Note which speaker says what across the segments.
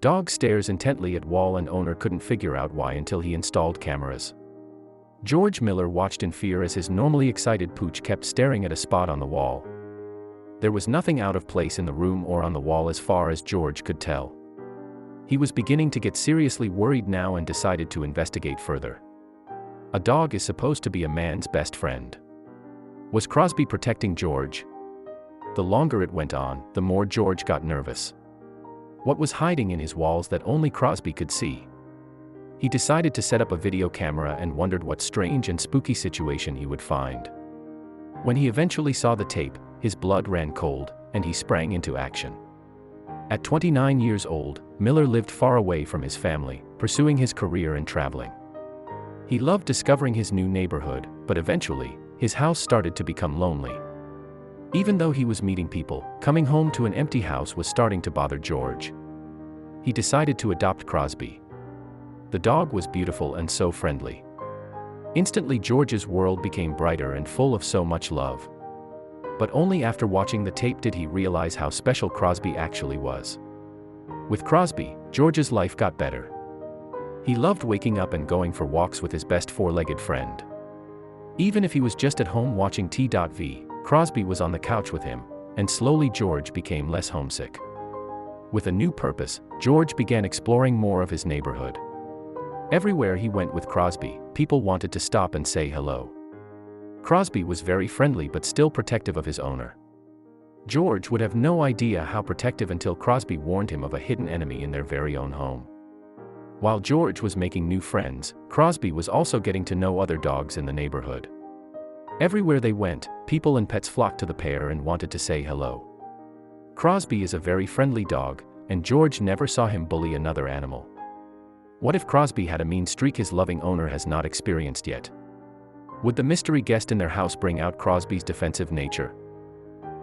Speaker 1: Dog stares intently at wall and owner couldn't figure out why until he installed cameras. George Miller watched in fear as his normally excited pooch kept staring at a spot on the wall. There was nothing out of place in the room or on the wall as far as George could tell. He was beginning to get seriously worried now and decided to investigate further. A dog is supposed to be a man's best friend. Was Crosby protecting George? The longer it went on, the more George got nervous. What was hiding in his walls that only Crosby could see? He decided to set up a video camera and wondered what strange and spooky situation he would find. When he eventually saw the tape, his blood ran cold, and he sprang into action. At 29 years old, Miller lived far away from his family, pursuing his career in traveling. He loved discovering his new neighborhood, but eventually, his house started to become lonely. Even though he was meeting people, coming home to an empty house was starting to bother George. He decided to adopt Crosby. The dog was beautiful and so friendly. Instantly George's world became brighter and full of so much love. But only after watching the tape did he realize how special Crosby actually was. With Crosby, George's life got better. He loved waking up and going for walks with his best four-legged friend. Even if he was just at home watching TV, Crosby was on the couch with him, and slowly George became less homesick. With a new purpose, George began exploring more of his neighborhood. Everywhere he went with Crosby, people wanted to stop and say hello. Crosby was very friendly but still protective of his owner. George would have no idea how protective until Crosby warned him of a hidden enemy in their very own home. While George was making new friends, Crosby was also getting to know other dogs in the neighborhood. Everywhere they went, people and pets flocked to the pair and wanted to say hello. Crosby is a very friendly dog, and George never saw him bully another animal. What if Crosby had a mean streak his loving owner has not experienced yet? Would the mystery guest in their house bring out Crosby's defensive nature?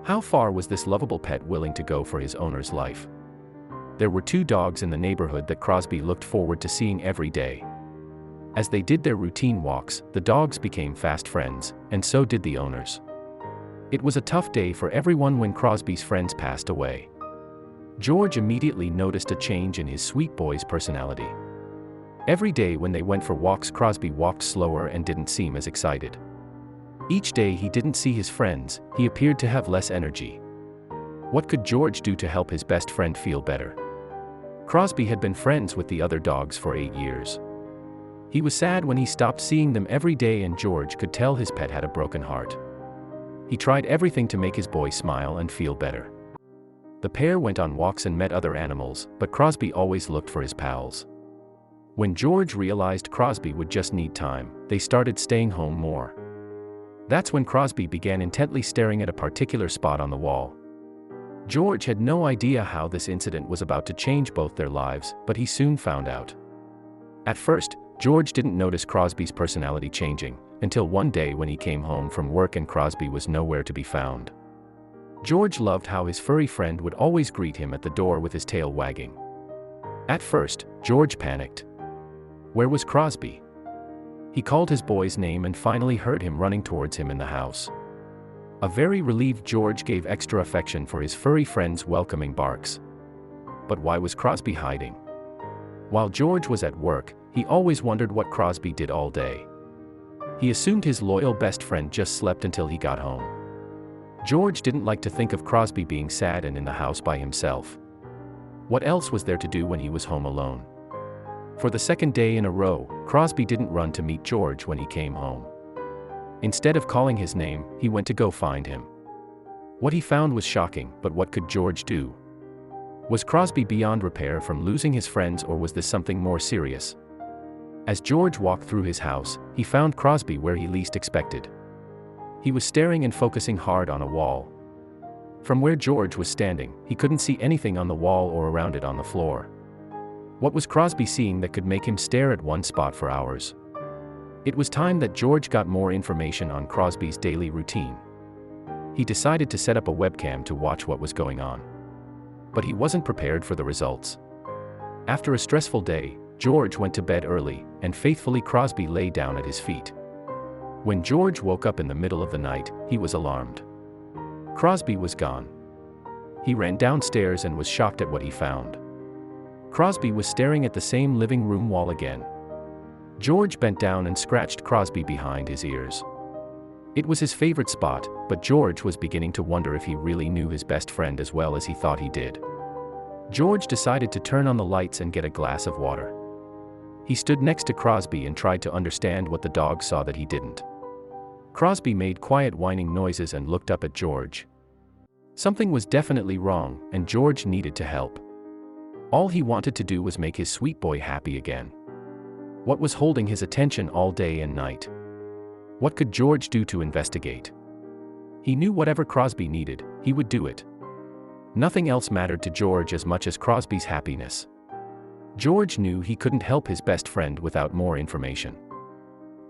Speaker 1: How far was this lovable pet willing to go for his owner's life? There were two dogs in the neighborhood that Crosby looked forward to seeing every day. As they did their routine walks, the dogs became fast friends, and so did the owners. It was a tough day for everyone when Crosby's friends passed away. George immediately noticed a change in his sweet boy's personality. Every day when they went for walks, Crosby walked slower and didn't seem as excited. Each day he didn't see his friends, he appeared to have less energy. What could George do to help his best friend feel better? Crosby had been friends with the other dogs for 8 years. He was sad when he stopped seeing them every day, and George could tell his pet had a broken heart. He tried everything to make his boy smile and feel better. The pair went on walks and met other animals, but Crosby always looked for his pals. When George realized Crosby would just need time, they started staying home more. That's when Crosby began intently staring at a particular spot on the wall. George had no idea how this incident was about to change both their lives, but he soon found out. At first, George didn't notice Crosby's personality changing, until one day when he came home from work and Crosby was nowhere to be found. George loved how his furry friend would always greet him at the door with his tail wagging. At first, George panicked. Where was Crosby? He called his boy's name and finally heard him running towards him in the house. A very relieved George gave extra affection for his furry friend's welcoming barks. But why was Crosby hiding? While George was at work, he always wondered what Crosby did all day. He assumed his loyal best friend just slept until he got home. George didn't like to think of Crosby being sad and in the house by himself. What else was there to do when he was home alone? For the second day in a row, Crosby didn't run to meet George when he came home. Instead of calling his name, he went to go find him. What he found was shocking, but what could George do? Was Crosby beyond repair from losing his friends, or was this something more serious? As George walked through his house, he found Crosby where he least expected. He was staring and focusing hard on a wall. From where George was standing, he couldn't see anything on the wall or around it on the floor. What was Crosby seeing that could make him stare at one spot for hours? It was time that George got more information on Crosby's daily routine. He decided to set up a webcam to watch what was going on. But he wasn't prepared for the results. After a stressful day, George went to bed early, and faithfully Crosby lay down at his feet. When George woke up in the middle of the night, he was alarmed. Crosby was gone. He ran downstairs and was shocked at what he found. Crosby was staring at the same living room wall again. George bent down and scratched Crosby behind his ears. It was his favorite spot, but George was beginning to wonder if he really knew his best friend as well as he thought he did. George decided to turn on the lights and get a glass of water. He stood next to Crosby and tried to understand what the dog saw that he didn't. Crosby made quiet whining noises and looked up at George. Something was definitely wrong, and George needed to help. All he wanted to do was make his sweet boy happy again. What was holding his attention all day and night? What could George do to investigate? He knew whatever Crosby needed, he would do it. Nothing else mattered to George as much as Crosby's happiness. George knew he couldn't help his best friend without more information.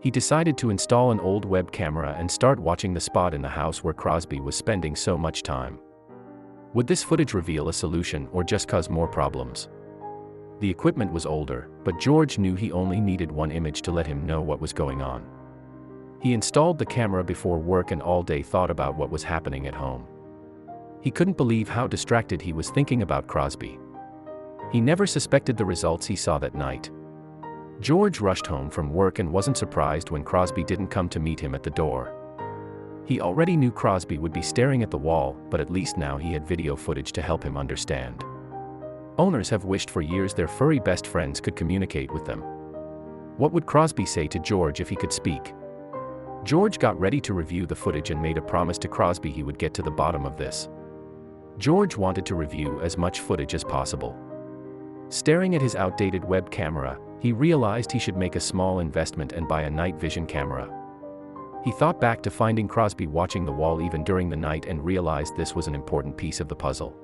Speaker 1: He decided to install an old web camera and start watching the spot in the house where Crosby was spending so much time. Would this footage reveal a solution or just cause more problems? The equipment was older, but George knew he only needed one image to let him know what was going on. He installed the camera before work and all day thought about what was happening at home. He couldn't believe how distracted he was thinking about Crosby. He never suspected the results he saw that night. George rushed home from work and wasn't surprised when Crosby didn't come to meet him at the door. He already knew Crosby would be staring at the wall, but at least now he had video footage to help him understand. Owners have wished for years their furry best friends could communicate with them. What would Crosby say to George if he could speak? George got ready to review the footage and made a promise to Crosby he would get to the bottom of this. George wanted to review as much footage as possible. Staring at his outdated web camera, he realized he should make a small investment and buy a night vision camera. He thought back to finding Crosby watching the wall even during the night and realized this was an important piece of the puzzle.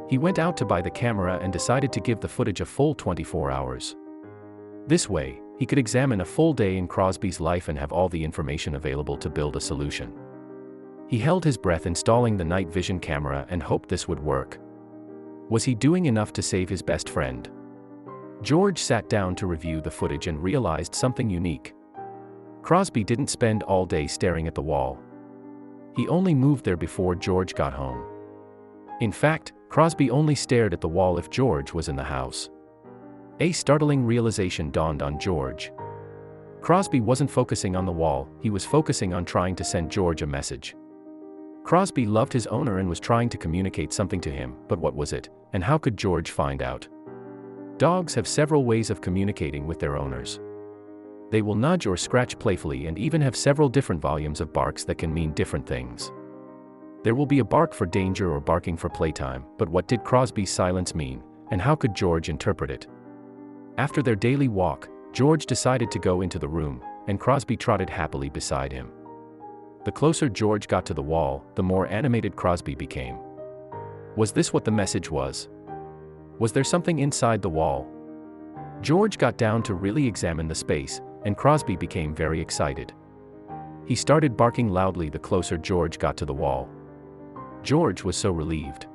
Speaker 1: He went out to buy the camera and decided to give the footage a full 24 hours. This way, he could examine a full day in Crosby's life and have all the information available to build a solution. He held his breath installing the night vision camera and hoped this would work. Was he doing enough to save his best friend? George sat down to review the footage and realized something unique. Crosby didn't spend all day staring at the wall. He only moved there before George got home. In fact, Crosby only stared at the wall if George was in the house. A startling realization dawned on George. Crosby wasn't focusing on the wall, he was focusing on trying to send George a message. Crosby loved his owner and was trying to communicate something to him, but what was it, and how could George find out? Dogs have several ways of communicating with their owners. They will nudge or scratch playfully and even have several different volumes of barks that can mean different things. There will be a bark for danger or barking for playtime, but what did Crosby's silence mean, and how could George interpret it? After their daily walk, George decided to go into the room, and Crosby trotted happily beside him. The closer George got to the wall, the more animated Crosby became. Was this what the message was? Was there something inside the wall? George got down to really examine the space, and Crosby became very excited. He started barking loudly the closer George got to the wall. George was so relieved.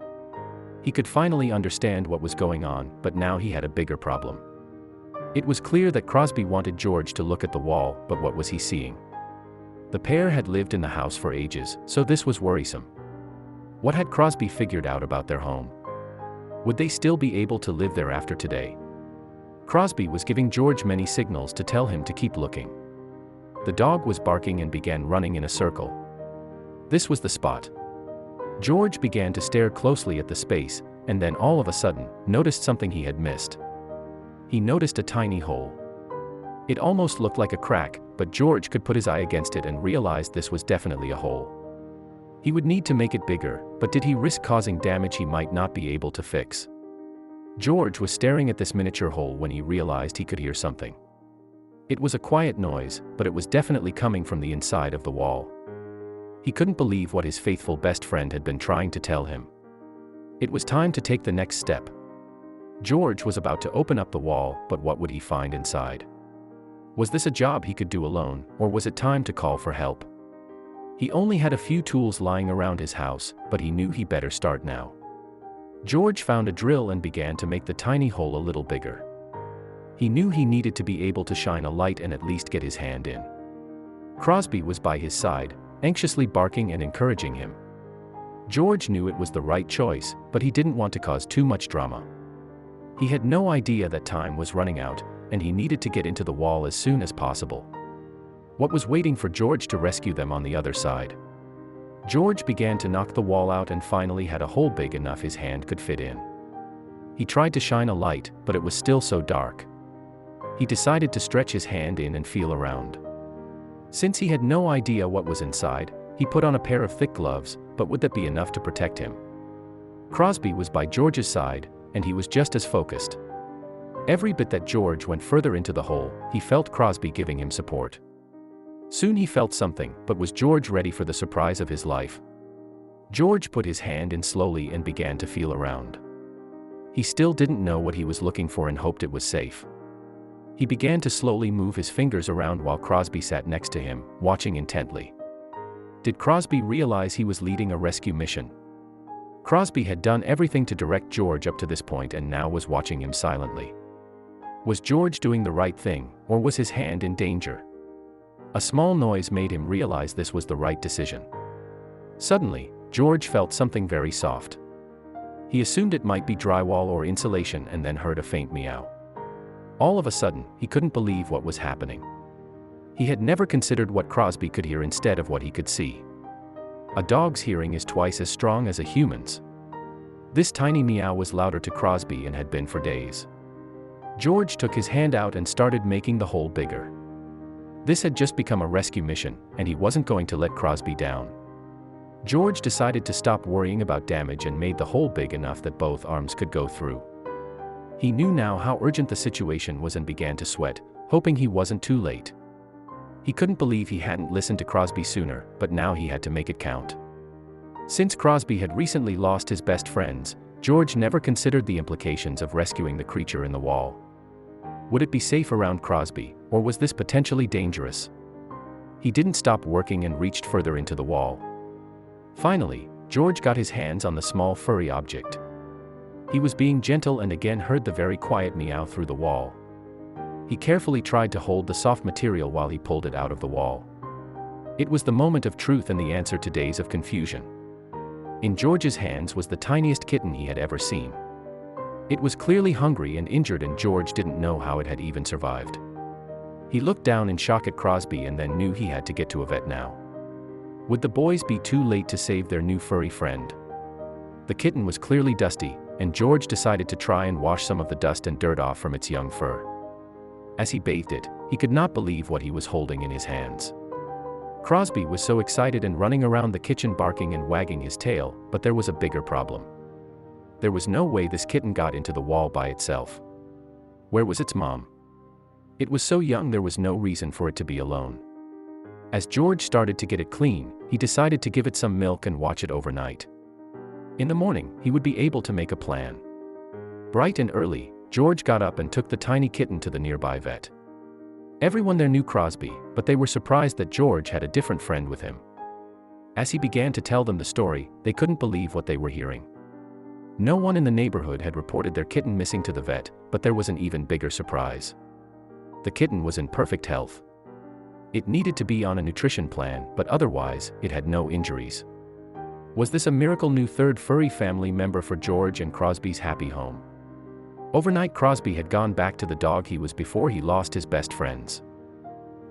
Speaker 1: He could finally understand what was going on, but now he had a bigger problem. It was clear that Crosby wanted George to look at the wall, but what was he seeing? The pair had lived in the house for ages, so this was worrisome. What had Crosby figured out about their home? Would they still be able to live there after today? Crosby was giving George many signals to tell him to keep looking. The dog was barking and began running in a circle. This was the spot. George began to stare closely at the space, and then all of a sudden, noticed something he had missed. He noticed a tiny hole. It almost looked like a crack, but George could put his eye against it and realized this was definitely a hole. He would need to make it bigger, but did he risk causing damage he might not be able to fix? George was staring at this miniature hole when he realized he could hear something. It was a quiet noise, but it was definitely coming from the inside of the wall. He couldn't believe what his faithful best friend had been trying to tell him. It was time to take the next step. George was about to open up the wall, but what would he find inside? Was this a job he could do alone, or was it time to call for help? He only had a few tools lying around his house, but he knew he better start now. George found a drill and began to make the tiny hole a little bigger. He knew he needed to be able to shine a light and at least get his hand in. Crosby was by his side, anxiously barking and encouraging him. George knew it was the right choice, but he didn't want to cause too much drama. He had no idea that time was running out, and he needed to get into the wall as soon as possible. What was waiting for George to rescue them on the other side? George began to knock the wall out and finally had a hole big enough his hand could fit in. He tried to shine a light, but it was still so dark. He decided to stretch his hand in and feel around. Since he had no idea what was inside, he put on a pair of thick gloves, but would that be enough to protect him? Crosby was by George's side, and he was just as focused. Every bit that George went further into the hole, he felt Crosby giving him support. Soon he felt something, but was George ready for the surprise of his life? George put his hand in slowly and began to feel around. He still didn't know what he was looking for and hoped it was safe. He began to slowly move his fingers around while Crosby sat next to him, watching intently. Did Crosby realize he was leading a rescue mission? Crosby had done everything to direct George up to this point and now was watching him silently. Was George doing the right thing, or was his hand in danger? A small noise made him realize this was the right decision. Suddenly, George felt something very soft. He assumed it might be drywall or insulation and then heard a faint meow. All of a sudden, he couldn't believe what was happening. He had never considered what Crosby could hear instead of what he could see. A dog's hearing is twice as strong as a human's. This tiny meow was louder to Crosby and had been for days. George took his hand out and started making the hole bigger. This had just become a rescue mission, and he wasn't going to let Crosby down. George decided to stop worrying about damage and made the hole big enough that both arms could go through. He knew now how urgent the situation was and began to sweat, hoping he wasn't too late. He couldn't believe he hadn't listened to Crosby sooner, but now he had to make it count. Since Crosby had recently lost his best friends, George never considered the implications of rescuing the creature in the wall. Would it be safe around Crosby, or was this potentially dangerous? He didn't stop working and reached further into the wall. Finally, George got his hands on the small furry object. He was being gentle and again heard the very quiet meow through the wall. He carefully tried to hold the soft material while he pulled it out of the wall. It was the moment of truth and the answer to days of confusion. In George's hands was the tiniest kitten he had ever seen. It was clearly hungry and injured, and George didn't know how it had even survived. He looked down in shock at Crosby and then knew he had to get to a vet now. Would the boys be too late to save their new furry friend? The kitten was clearly dusty, and George decided to try and wash some of the dust and dirt off from its young fur. As he bathed it, he could not believe what he was holding in his hands. Crosby was so excited and running around the kitchen barking and wagging his tail, but there was a bigger problem. There was no way this kitten got into the wall by itself. Where was its mom? It was so young there was no reason for it to be alone. As George started to get it clean, he decided to give it some milk and watch it overnight. In the morning, he would be able to make a plan. Bright and early, George got up and took the tiny kitten to the nearby vet. Everyone there knew Crosby, but they were surprised that George had a different friend with him. As he began to tell them the story, they couldn't believe what they were hearing. No one in the neighborhood had reported their kitten missing to the vet, but there was an even bigger surprise. The kitten was in perfect health. It needed to be on a nutrition plan, but otherwise, it had no injuries. Was this a miracle new third furry family member for George and Crosby's happy home? Overnight, Crosby had gone back to the dog he was before he lost his best friends.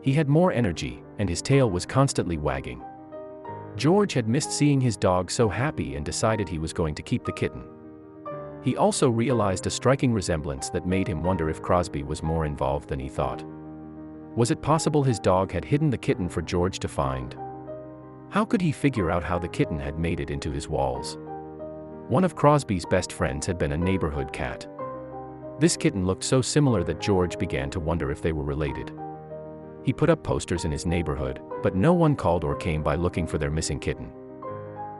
Speaker 1: He had more energy, and his tail was constantly wagging. George had missed seeing his dog so happy and decided he was going to keep the kitten. He also realized a striking resemblance that made him wonder if Crosby was more involved than he thought. Was it possible his dog had hidden the kitten for George to find? How could he figure out how the kitten had made it into his walls? One of Crosby's best friends had been a neighborhood cat. This kitten looked so similar that George began to wonder if they were related. He put up posters in his neighborhood, but no one called or came by looking for their missing kitten.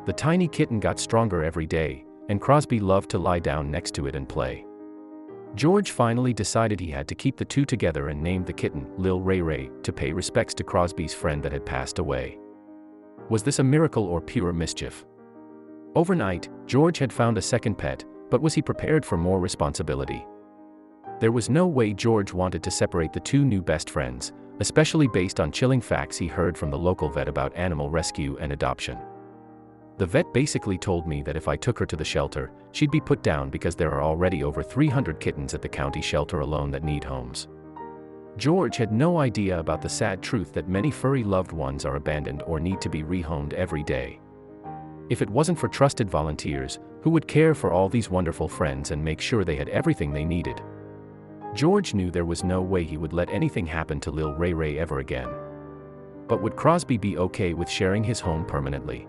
Speaker 1: The tiny kitten got stronger every day, and Crosby loved to lie down next to it and play. George finally decided he had to keep the two together and named the kitten Lil Ray Ray to pay respects to Crosby's friend that had passed away. Was this a miracle or pure mischief? Overnight, George had found a second pet, but was he prepared for more responsibility? There was no way George wanted to separate the two new best friends, especially based on chilling facts he heard from the local vet about animal rescue and adoption. The vet basically told me that if I took her to the shelter, she'd be put down because there are already over 300 kittens at the county shelter alone that need homes. George had no idea about the sad truth that many furry loved ones are abandoned or need to be rehomed every day. If it wasn't for trusted volunteers, who would care for all these wonderful friends and make sure they had everything they needed? George knew there was no way he would let anything happen to Lil Ray Ray ever again. But would Crosby be okay with sharing his home permanently?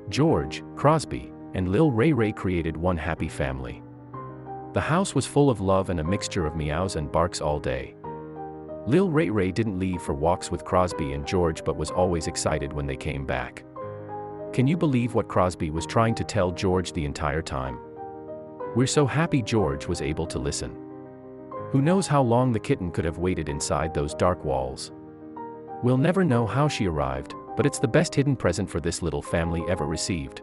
Speaker 1: George, Crosby, and Lil Ray Ray created one happy family. The house was full of love and a mixture of meows and barks all day. Lil Ray Ray didn't leave for walks with Crosby and George but was always excited when they came back. Can you believe what Crosby was trying to tell George the entire time? "We're so happy George was able to listen." Who knows how long the kitten could have waited inside those dark walls? We'll never know how she arrived, but it's the best hidden present for this little family ever received.